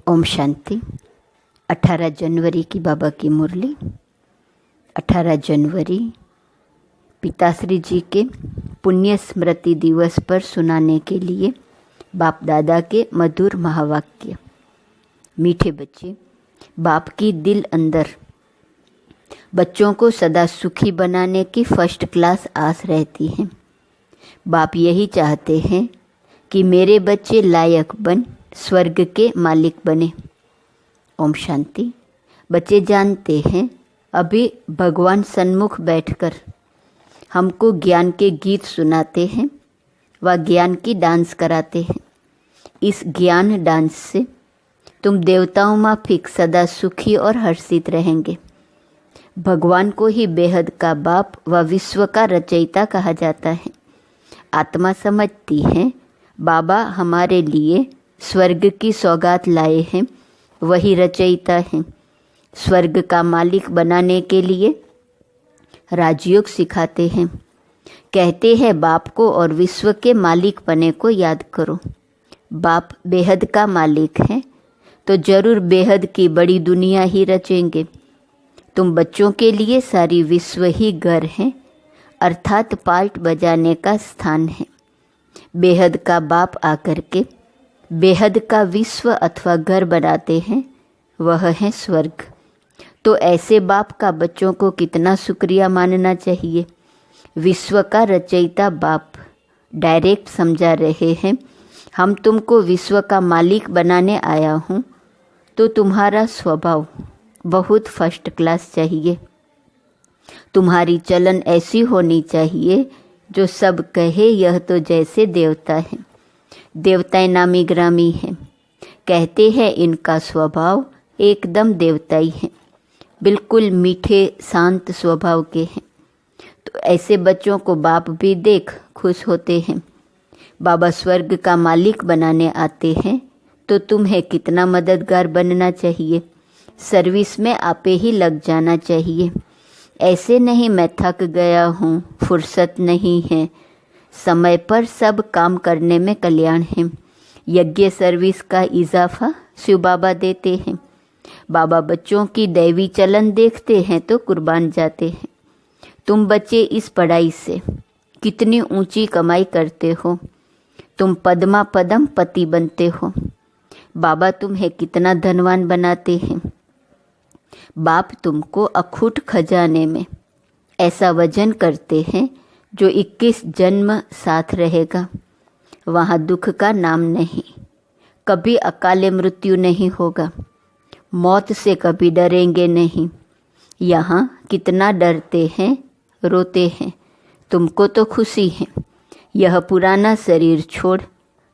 ओम शांति। 18 जनवरी की बाबा की मुरली। 18 जनवरी पिताश्री जी के पुण्य स्मृति दिवस पर सुनाने के लिए बाप दादा के मधुर महावाक्य। मीठे बच्चे, बाप की दिल अंदर बच्चों को सदा सुखी बनाने की फर्स्ट क्लास आस रहती है। बाप यही चाहते हैं कि मेरे बच्चे लायक बन स्वर्ग के मालिक बने। ओम शांति। बच्चे जानते हैं अभी भगवान सन्मुख बैठकर हमको ज्ञान के गीत सुनाते हैं व ज्ञान की डांस कराते हैं। इस ज्ञान डांस से तुम देवताओं माफिक सदा सुखी और हर्षित रहेंगे। भगवान को ही बेहद का बाप व विश्व का रचयिता कहा जाता है। आत्मा समझती है बाबा हमारे लिए स्वर्ग की सौगात लाए हैं, वही रचयिता हैं। स्वर्ग का मालिक बनाने के लिए राजयोग सिखाते हैं। कहते हैं बाप को और विश्व के मालिक बने को याद करो। बाप बेहद का मालिक है तो जरूर बेहद की बड़ी दुनिया ही रचेंगे। तुम बच्चों के लिए सारी विश्व ही घर है, अर्थात पार्ट बजाने का स्थान है। बेहद का बाप आकर के बेहद का विश्व अथवा घर बनाते हैं, वह है स्वर्ग। तो ऐसे बाप का बच्चों को कितना शुक्रिया मानना चाहिए। विश्व का रचयिता बाप डायरेक्ट समझा रहे हैं, हम तुमको विश्व का मालिक बनाने आया हूँ, तो तुम्हारा स्वभाव बहुत फर्स्ट क्लास चाहिए। तुम्हारी चलन ऐसी होनी चाहिए जो सब कहे यह तो जैसे देवता है। देवताएं नामी ग्रामी हैं, कहते हैं इनका स्वभाव एकदम देवताई है, बिल्कुल मीठे शांत स्वभाव के हैं। तो ऐसे बच्चों को बाप भी देख खुश होते हैं। बाबा स्वर्ग का मालिक बनाने आते हैं तो तुम्हें कितना मददगार बनना चाहिए। सर्विस में आपे ही लग जाना चाहिए। ऐसे नहीं मैं थक गया हूँ, फुर्सत नहीं है। समय पर सब काम करने में कल्याण है। यज्ञ सर्विस का इजाफा शिव बाबा देते हैं। बाबा बच्चों की दैवी चलन देखते हैं तो कुर्बान जाते हैं। तुम बच्चे इस पढ़ाई से कितनी ऊंची कमाई करते हो। तुम पद्मा पदम पति बनते हो। बाबा तुम्हें कितना धनवान बनाते हैं। बाप तुमको अखूट खजाने में ऐसा वजन करते हैं जो 21 जन्म साथ रहेगा। वहाँ दुख का नाम नहीं, कभी अकाले मृत्यु नहीं होगा। मौत से कभी डरेंगे नहीं। यहाँ कितना डरते हैं, रोते हैं, तुमको तो खुशी है। यह पुराना शरीर छोड़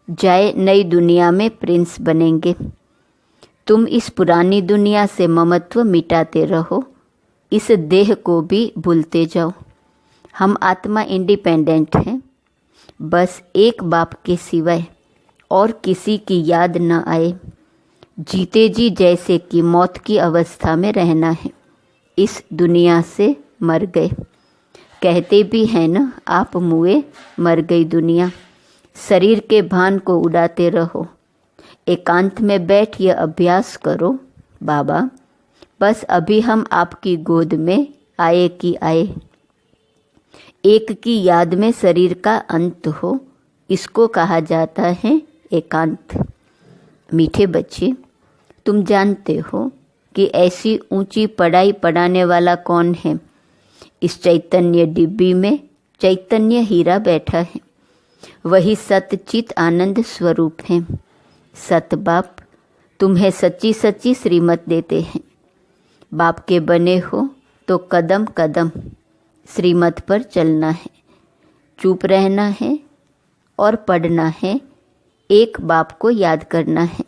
जाए, नई दुनिया में प्रिंस बनेंगे। तुम इस पुरानी दुनिया से ममत्व मिटाते रहो, इस देह को भी भूलते जाओ। हम आत्मा इंडिपेंडेंट हैं, बस एक बाप के सिवाय और किसी की याद न आए। जीते जी जैसे कि मौत की अवस्था में रहना है, इस दुनिया से मर गए। कहते भी हैं ना, आप मुए मर गई दुनिया। शरीर के भान को उड़ाते रहो। एकांत में बैठ यह अभ्यास करो, बाबा बस अभी हम आपकी गोद में आए कि आए। एक की याद में शरीर का अंत हो, इसको कहा जाता है एकांत। मीठे बच्चे, तुम जानते हो कि ऐसी ऊंची पढ़ाई पढ़ाने वाला कौन है। इस चैतन्य डिब्बी में चैतन्य हीरा बैठा है, वही सतचित आनंद स्वरूप है। सत बाप तुम्हें सच्ची सच्ची श्रीमत देते हैं। बाप के बने हो तो कदम कदम श्रीमत पर चलना है, चुप रहना है और पढ़ना है। एक बाप को याद करना है।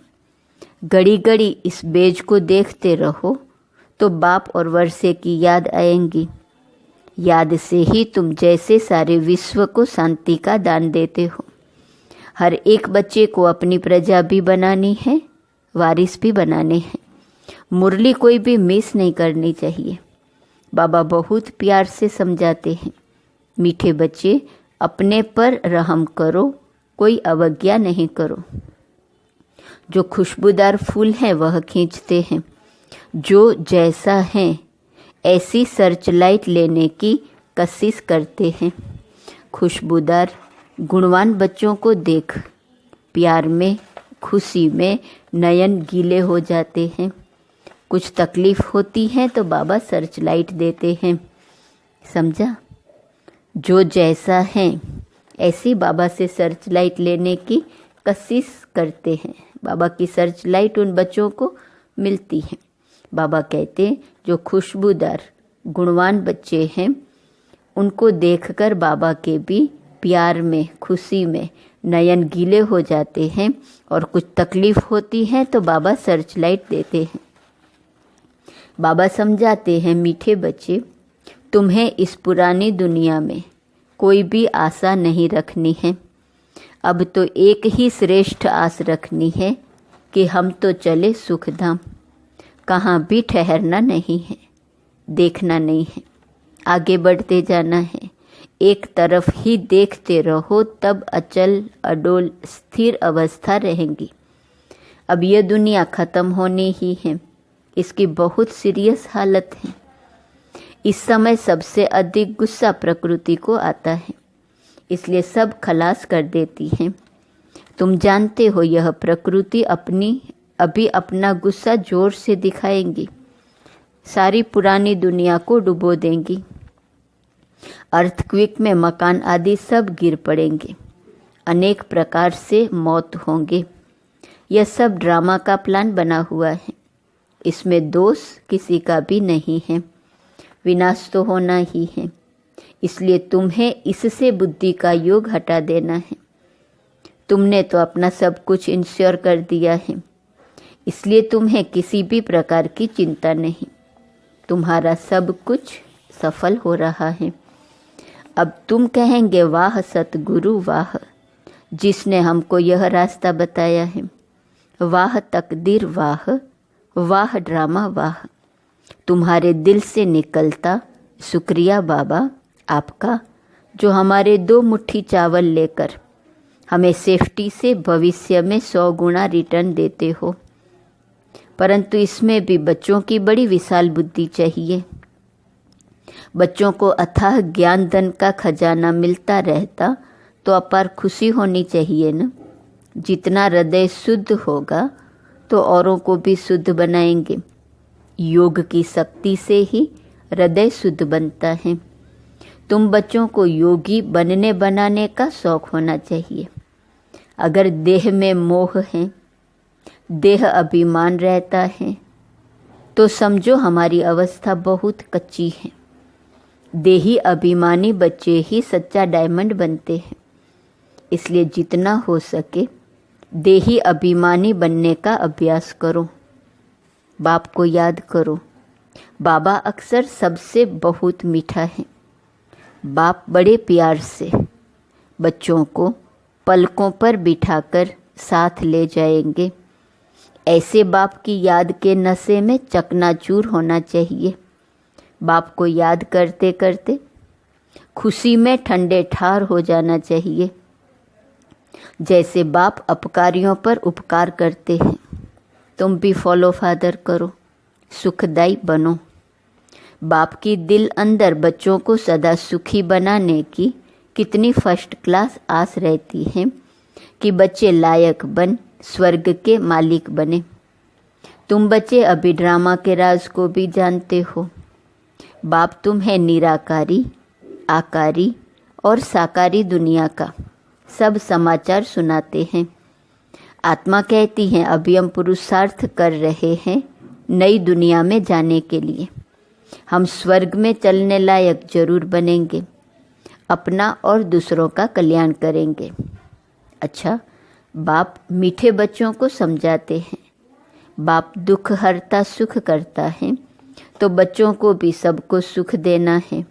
घड़ी घड़ी इस बेज को देखते रहो तो बाप और वर्षे की याद आएंगी। याद से ही तुम जैसे सारे विश्व को शांति का दान देते हो। हर एक बच्चे को अपनी प्रजा भी बनानी है, वारिस भी बनाने हैं। मुरली कोई भी मिस नहीं करनी चाहिए। बाबा बहुत प्यार से समझाते हैं, मीठे बच्चे अपने पर रहम करो, कोई अवज्ञा नहीं करो। जो खुशबूदार फूल हैं वह खींचते हैं, जो जैसा है ऐसी सर्चलाइट लेने की कोशिश करते हैं। खुशबूदार गुणवान बच्चों को देख प्यार में, खुशी में नयन गीले हो जाते हैं। कुछ तकलीफ होती है तो बाबा सर्चलाइट देते हैं, समझा? जो जैसा है ऐसी बाबा से सर्चलाइट लेने की कोशिश करते हैं। बाबा की सर्चलाइट उन बच्चों को मिलती है। बाबा कहते हैं जो खुशबूदार गुणवान बच्चे हैं उनको देखकर बाबा के भी प्यार में, खुशी में नयन गीले हो जाते हैं, और कुछ तकलीफ होती है तो बाबा सर्चलाइट देते हैं। बाबा समझाते हैं, मीठे बच्चे, तुम्हें इस पुरानी दुनिया में कोई भी आशा नहीं रखनी है। अब तो एक ही श्रेष्ठ आस रखनी है कि हम तो चले सुखधाम। कहाँ भी ठहरना नहीं है, देखना नहीं है, आगे बढ़ते जाना है। एक तरफ ही देखते रहो तब अचल अडोल स्थिर अवस्था रहेंगी। अब यह दुनिया ख़त्म होनी ही है, इसकी बहुत सीरियस हालत है। इस समय सबसे अधिक गुस्सा प्रकृति को आता है, इसलिए सब खलास कर देती है। तुम जानते हो यह प्रकृति अभी अपना गुस्सा जोर से दिखाएंगी, सारी पुरानी दुनिया को डुबो देंगी। अर्थक्वेक में मकान आदि सब गिर पड़ेंगे, अनेक प्रकार से मौत होंगे। यह सब ड्रामा का प्लान बना हुआ है, इसमें दोष किसी का भी नहीं है। विनाश तो होना ही है, इसलिए तुम्हें इससे बुद्धि का योग हटा देना है। तुमने तो अपना सब कुछ इंश्योर कर दिया है, इसलिए तुम्हें किसी भी प्रकार की चिंता नहीं। तुम्हारा सब कुछ सफल हो रहा है। अब तुम कहेंगे, वाह सतगुरु वाह, जिसने हमको यह रास्ता बताया है। वाह तकदीर वाह, वाह ड्रामा वाह। तुम्हारे दिल से निकलता शुक्रिया बाबा आपका, जो हमारे 2 मुट्ठी चावल लेकर हमें सेफ्टी से भविष्य में 100 गुना रिटर्न देते हो। परंतु इसमें भी बच्चों की बड़ी विशाल बुद्धि चाहिए। बच्चों को अथाह ज्ञान धन का खजाना मिलता रहता तो अपार खुशी होनी चाहिए न। जितना हृदय शुद्ध होगा तो औरों को भी शुद्ध बनाएंगे। योग की शक्ति से ही हृदय शुद्ध बनता है। तुम बच्चों को योगी बनने बनाने का शौक होना चाहिए। अगर देह में मोह है, देह अभिमान रहता है, तो समझो हमारी अवस्था बहुत कच्ची है। देही अभिमानी बच्चे ही सच्चा डायमंड बनते हैं। इसलिए जितना हो सके देही अभिमानी बनने का अभ्यास करो। बाप को याद करो। बाबा अक्सर सबसे बहुत मीठा है। बाप बड़े प्यार से बच्चों को पलकों पर बिठाकर साथ ले जाएंगे। ऐसे बाप की याद के नशे में चकनाचूर होना चाहिए। बाप को याद करते करते खुशी में ठंडे ठार हो जाना चाहिए। जैसे बाप अपकारियों पर उपकार करते हैं, तुम भी फॉलो फादर करो, सुखदाई बनो। बाप की दिल अंदर बच्चों को सदा सुखी बनाने की कितनी फर्स्ट क्लास आस रहती है कि बच्चे लायक बन स्वर्ग के मालिक बने। तुम बच्चे अभी ड्रामा के राज को भी जानते हो। बाप तुम्हें निराकारी, आकारी और साकारी दुनिया का सब समाचार सुनाते हैं। आत्मा कहती है, अभी हम पुरुषार्थ कर रहे हैं नई दुनिया में जाने के लिए। हम स्वर्ग में चलने लायक जरूर बनेंगे, अपना और दूसरों का कल्याण करेंगे। अच्छा, बाप मीठे बच्चों को समझाते हैं। बाप दुख हरता सुख करता है, तो बच्चों को भी सबको सुख देना है।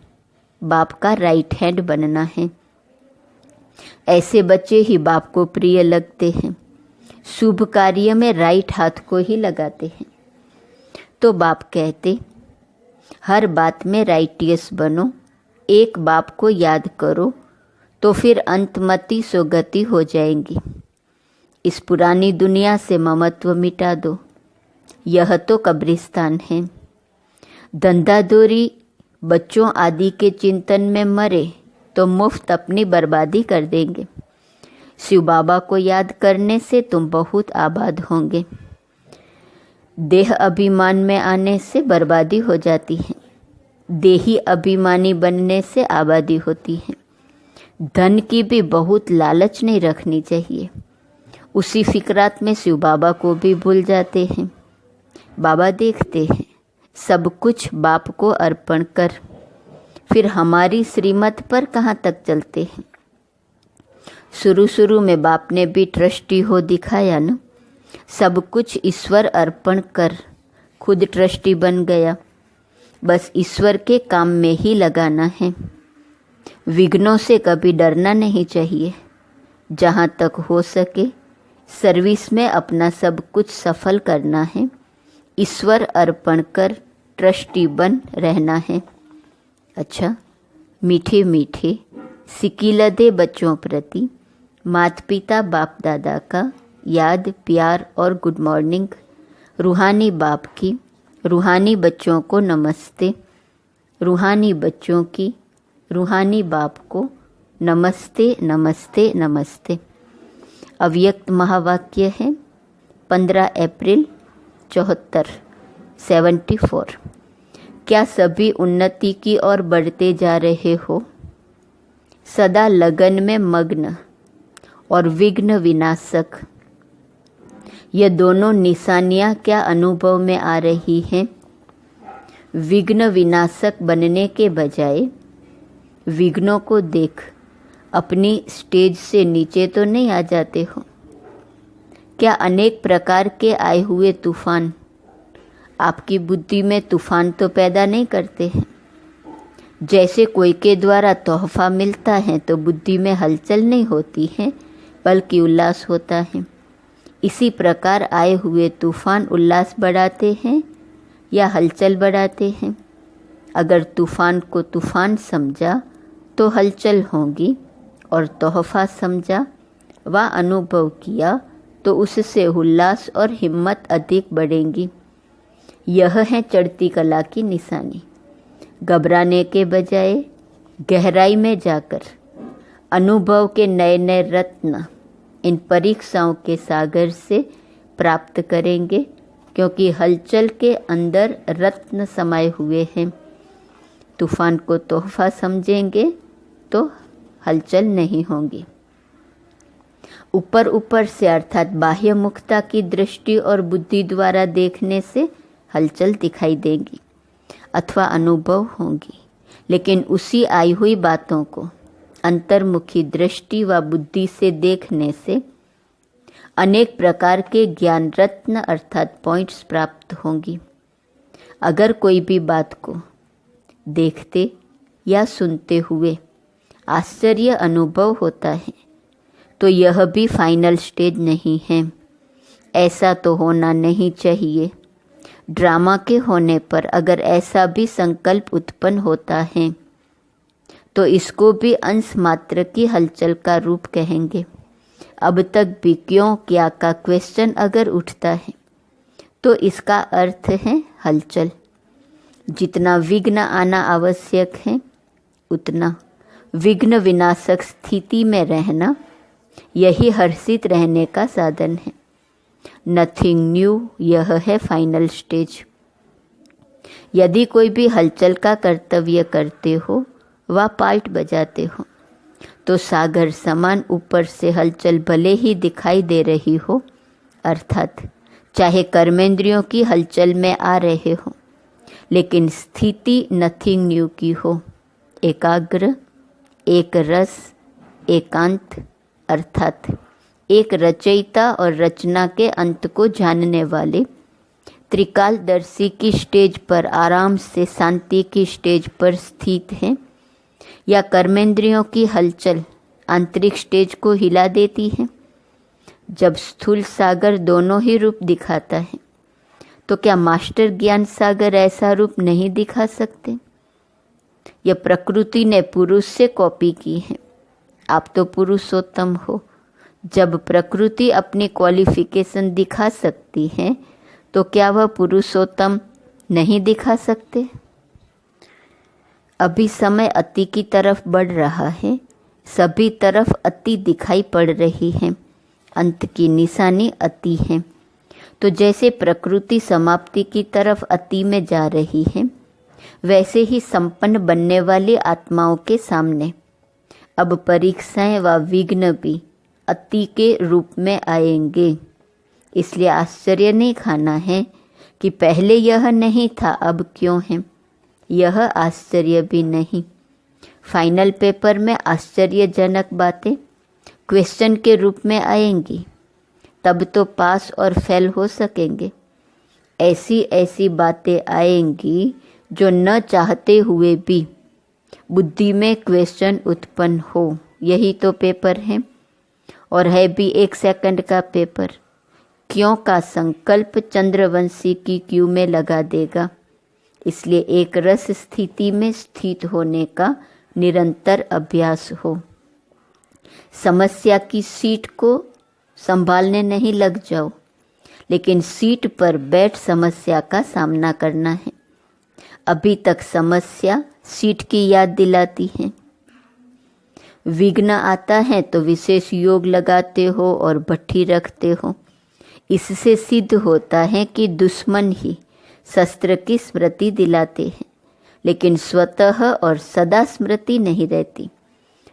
बाप का राइट हैंड बनना है। ऐसे बच्चे ही बाप को प्रिय लगते हैं। शुभ कार्य में राइट हाथ को ही लगाते हैं। तो बाप कहते, हर बात में राइटियस बनो, एक बाप को याद करो, तो फिर अंतमति सोगति हो जाएंगी। इस पुरानी दुनिया से ममत्व मिटा दो, यह तो कब्रिस्तान है। धंधाधोरी बच्चों आदि के चिंतन में मरे तो मुफ्त अपनी बर्बादी कर देंगे। शिव बाबा को याद करने से तुम बहुत आबाद होंगे। देह अभिमान में आने से बर्बादी हो जाती है, देही अभिमानी बनने से आबादी होती है। धन की भी बहुत लालच नहीं रखनी चाहिए। उसी फिक्रात में शिव बाबा को भी भूल जाते हैं। बाबा देखते हैं सब कुछ बाप को अर्पण कर, फिर हमारी श्रीमत पर कहाँ तक चलते हैं। शुरू में बाप ने भी ट्रस्टी हो दिखाया न, सब कुछ ईश्वर अर्पण कर, खुद ट्रस्टी बन गया। बस ईश्वर के काम में ही लगाना है। विघ्नों से कभी डरना नहीं चाहिए। जहाँ तक हो सके सर्विस में अपना सब कुछ सफल करना है। ईश्वर अर्पण कर ट्रस्टी बन रहना है। अच्छा, मीठे मीठे सिकीलदे बच्चों प्रति माता पिता बाप दादा का याद, प्यार और गुड मॉर्निंग। रूहानी बाप की रूहानी बच्चों को नमस्ते। रूहानी बच्चों की रूहानी बाप को नमस्ते नमस्ते नमस्ते। अव्यक्त महावाक्य है 15 अप्रैल 74। क्या सभी उन्नति की ओर बढ़ते जा रहे हो? सदा लगन में मग्न और विघ्न विनाशक, ये दोनों निशानियां क्या अनुभव में आ रही हैं? विघ्न विनाशक बनने के बजाय विघ्नों को देख अपनी स्टेज से नीचे तो नहीं आ जाते हो? क्या अनेक प्रकार के आए हुए तूफान आपकी बुद्धि में तूफान तो पैदा नहीं करते हैं? जैसे कोई के द्वारा तोहफा मिलता है तो बुद्धि में हलचल नहीं होती है बल्कि उल्लास होता है। इसी प्रकार आए हुए तूफान उल्लास बढ़ाते हैं या हलचल बढ़ाते हैं? अगर तूफान को तूफान समझा तो हलचल होगी, और तोहफा समझा व अनुभव किया तो उससे उल्लास और हिम्मत अधिक बढ़ेंगी। यह है चढ़ती कला की निशानी। घबराने के बजाय गहराई में जाकर अनुभव के नए नए रत्न इन परीक्षाओं के सागर से प्राप्त करेंगे, क्योंकि हलचल के अंदर रत्न समाये हुए हैं। तूफान को तोहफा समझेंगे तो हलचल नहीं होगी। ऊपर ऊपर से अर्थात बाह्य मुखता की दृष्टि और बुद्धि द्वारा देखने से हलचल दिखाई देगी अथवा अनुभव होंगी, लेकिन उसी आई हुई बातों को अंतर्मुखी दृष्टि व बुद्धि से देखने से अनेक प्रकार के ज्ञान रत्न अर्थात पॉइंट्स प्राप्त होंगी। अगर कोई भी बात को देखते या सुनते हुए आश्चर्य अनुभव होता है तो यह भी फाइनल स्टेज नहीं है। ऐसा तो होना नहीं चाहिए। ड्रामा के होने पर अगर ऐसा भी संकल्प उत्पन्न होता है तो इसको भी अंश मात्र की हलचल का रूप कहेंगे। अब तक भी क्यों क्या का क्वेश्चन अगर उठता है तो इसका अर्थ है हलचल। जितना विघ्न आना आवश्यक है उतना विघ्न विनाशक स्थिति में रहना, यही हर्षित रहने का साधन है। नथिंग न्यू, यह है फाइनल स्टेज। यदि कोई भी हलचल का कर्तव्य करते हो व पार्ट बजाते हो तो सागर समान ऊपर से हलचल भले ही दिखाई दे रही हो, अर्थात चाहे कर्मेंद्रियों की हलचल में आ रहे हो, लेकिन स्थिति नथिंग न्यू की हो। एकाग्र, एक रस, एकांत अर्थात एक रचयिता और रचना के अंत को जानने वाले त्रिकालदर्शी की स्टेज पर आराम से शांति की स्टेज पर स्थित हैं, या कर्मेंद्रियों की हलचल आंतरिक स्टेज को हिला देती है। जब स्थूल सागर दोनों ही रूप दिखाता है तो क्या मास्टर ज्ञान सागर ऐसा रूप नहीं दिखा सकते? यह प्रकृति ने पुरुष से कॉपी की है। आप तो पुरुषोत्तम हो, जब प्रकृति अपनी क्वालिफिकेशन दिखा सकती है तो क्या वह पुरुषोत्तम नहीं दिखा सकते? अभी समय अति की तरफ बढ़ रहा है, सभी तरफ अति दिखाई पड़ रही है, अंत की निशानी अति है। तो जैसे प्रकृति समाप्ति की तरफ अति में जा रही है, वैसे ही संपन्न बनने वाली आत्माओं के सामने अब परीक्षाएं व विघ्न भी अति के रूप में आएंगे। इसलिए आश्चर्य नहीं खाना है कि पहले यह नहीं था, अब क्यों है, यह आश्चर्य भी नहीं। फाइनल पेपर में आश्चर्यजनक बातें क्वेश्चन के रूप में आएंगी, तब तो पास और फेल हो सकेंगे। ऐसी ऐसी बातें आएंगी जो न चाहते हुए भी बुद्धि में क्वेश्चन उत्पन्न हो। यही तो पेपर है, और है भी 1 सेकंड का पेपर। क्यों का संकल्प चंद्रवंशी की क्यू में लगा देगा। इसलिए एक रस स्थिति में स्थित होने का निरंतर अभ्यास हो। समस्या की सीट को संभालने नहीं लग जाओ, लेकिन सीट पर बैठ समस्या का सामना करना है। अभी तक समस्या सीट की याद दिलाती है। विघ्न आता है तो विशेष योग लगाते हो और भट्ठी रखते हो। इससे सिद्ध होता है कि दुश्मन ही शस्त्र की स्मृति दिलाते हैं, लेकिन स्वतः और सदा स्मृति नहीं रहती।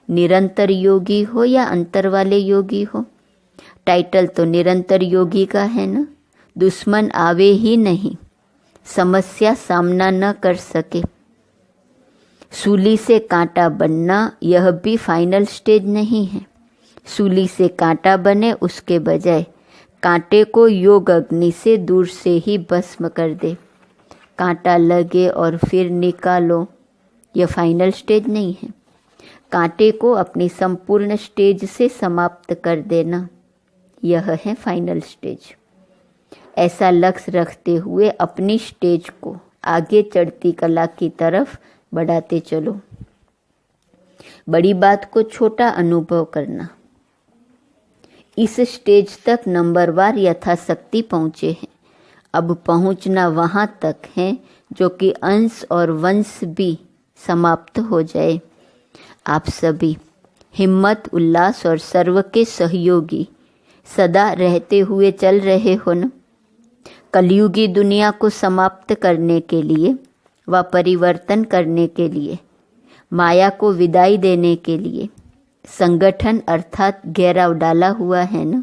निरंतर योगी हो या अंतर वाले योगी हो, टाइटल तो निरंतर योगी का है ना। दुश्मन आवे ही नहीं, समस्या सामना न कर सके। सूली से कांटा बनना यह भी फाइनल स्टेज नहीं है। सूली से कांटा बने उसके बजाय कांटे को योग अग्नि से दूर से ही भस्म कर दे। कांटा लगे और फिर निकालो, यह फाइनल स्टेज नहीं है। कांटे को अपनी संपूर्ण स्टेज से समाप्त कर देना, यह है फाइनल स्टेज। ऐसा लक्ष्य रखते हुए अपनी स्टेज को आगे चढ़ती कला की तरफ बढ़ाते चलो। बड़ी बात को छोटा अनुभव करना। इस स्टेज तक नंबरवार यथाशक्ति पहुँचे हैं। अब पहुँचना वहाँ तक है जो कि अंश और वंश भी समाप्त हो जाए। आप सभी हिम्मत, उल्लास और सर्व के सहयोगी सदा रहते हुए चल रहे हो न। कलयुगी दुनिया को समाप्त करने के लिए व परिवर्तन करने के लिए, माया को विदाई देने के लिए संगठन अर्थात घेराव डाला हुआ है न।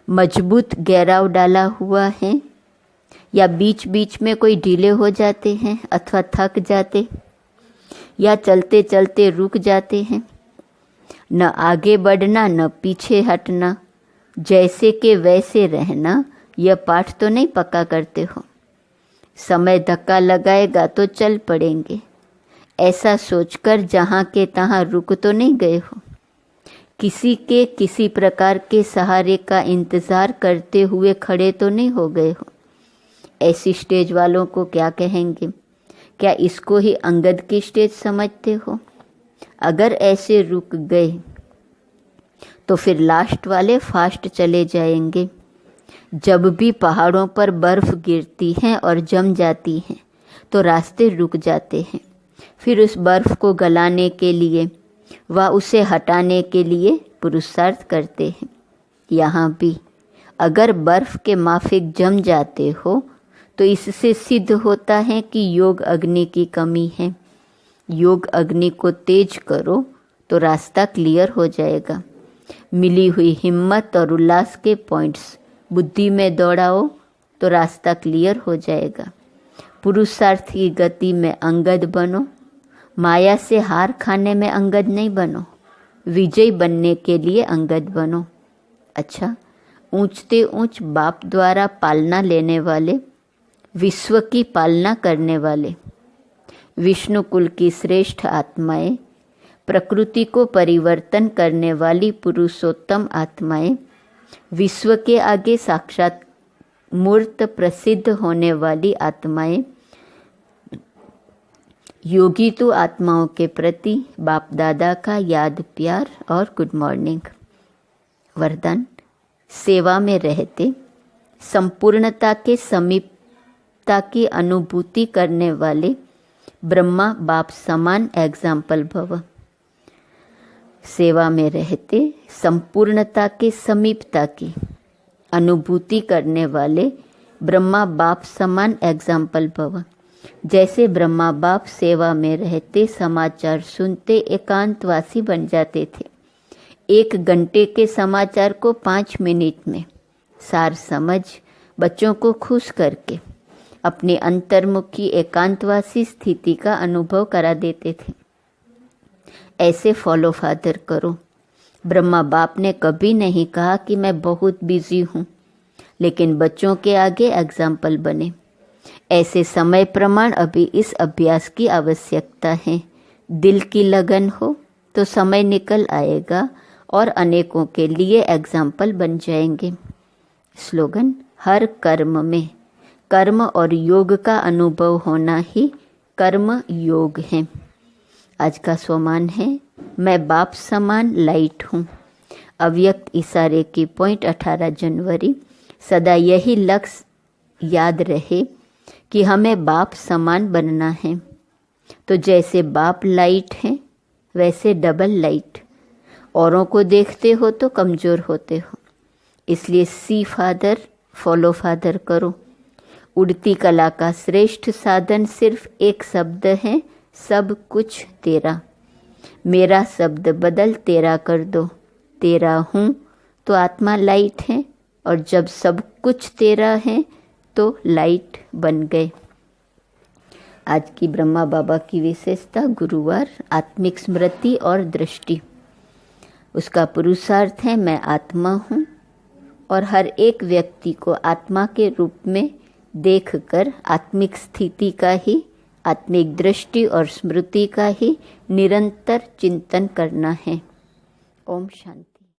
मजबूत घेराव डाला हुआ है, या बीच बीच में कोई ढीले हो जाते हैं अथवा थक जाते, या चलते चलते रुक जाते हैं। न आगे बढ़ना न पीछे हटना, जैसे के वैसे रहना, यह पाठ तो नहीं पक्का करते हो। समय धक्का लगाएगा तो चल पड़ेंगे, ऐसा सोचकर जहाँ के तहाँ रुक तो नहीं गए हो। किसी के किसी प्रकार के सहारे का इंतज़ार करते हुए खड़े तो नहीं हो गए हो। ऐसी स्टेज वालों को क्या कहेंगे? क्या इसको ही अंगद की स्टेज समझते हो? अगर ऐसे रुक गए तो फिर लास्ट वाले फास्ट चले जाएंगे। जब भी पहाड़ों पर बर्फ गिरती है और जम जाती है तो रास्ते रुक जाते हैं। फिर उस बर्फ को गलाने के लिए व उसे हटाने के लिए पुरुषार्थ करते हैं। यहाँ भी अगर बर्फ के माफिक जम जाते हो तो इससे सिद्ध होता है कि योग अग्नि की कमी है। योग अग्नि को तेज करो तो रास्ता क्लियर हो जाएगा। मिली हुई हिम्मत और उल्लास के पॉइंट्स बुद्धि में दौड़ाओ तो रास्ता क्लियर हो जाएगा। पुरुषार्थ की गति में अंगद बनो, माया से हार खाने में अंगद नहीं बनो, विजयी बनने के लिए अंगद बनो। अच्छा, ऊंचते ऊंच बाप द्वारा पालना लेने वाले, विश्व की पालना करने वाले, विष्णु कुल की श्रेष्ठ आत्माएं, प्रकृति को परिवर्तन करने वाली पुरुषोत्तम आत्माएं, विश्व के आगे साक्षात मूर्त प्रसिद्ध होने वाली आत्माएं, योगी तो आत्माओं के प्रति बाप दादा का याद, प्यार और गुड मॉर्निंग। वरदान। सेवा में रहते संपूर्णता के समीपता की अनुभूति करने वाले ब्रह्मा बाप समान एग्जाम्पल भव। सेवा में रहते संपूर्णता के समीपता की अनुभूति करने वाले ब्रह्मा बाप समान एग्जाम्पल भव। जैसे ब्रह्मा बाप सेवा में रहते समाचार सुनते एकांतवासी बन जाते थे। 1 घंटे के समाचार को 5 मिनट में सार समझ बच्चों को खुश करके अपनी अंतर्मुखी एकांतवासी स्थिति का अनुभव करा देते थे। ऐसे फॉलो फादर करो। ब्रह्मा बाप ने कभी नहीं कहा कि मैं बहुत बिजी हूँ, लेकिन बच्चों के आगे एग्जाम्पल बने। ऐसे समय प्रमाण अभी इस अभ्यास की आवश्यकता है। दिल की लगन हो तो समय निकल आएगा और अनेकों के लिए एग्जाम्पल बन जाएंगे। स्लोगन, हर कर्म में कर्म और योग का अनुभव होना ही कर्म योग है। आज का स्वमान है, मैं बाप समान लाइट हूँ। अव्यक्त इशारे की पॉइंट 18 जनवरी। सदा यही लक्ष्य याद रहे कि हमें बाप समान बनना है। तो जैसे बाप लाइट है वैसे डबल लाइट। औरों को देखते हो तो कमज़ोर होते हो, इसलिए सी फादर फॉलो फादर करो। उड़ती कला का श्रेष्ठ साधन सिर्फ एक शब्द है, सब कुछ तेरा। मेरा शब्द बदल तेरा कर दो। तेरा हूँ तो आत्मा लाइट है, और जब सब कुछ तेरा है तो लाइट बन गए। आज की ब्रह्मा बाबा की विशेषता गुरुवार, आत्मिक स्मृति और दृष्टि। उसका पुरुषार्थ है, मैं आत्मा हूँ और हर एक व्यक्ति को आत्मा के रूप में देखकर आत्मिक स्थिति का ही, आत्मिक दृष्टि और स्मृति का ही निरंतर चिंतन करना है। ओम शांति।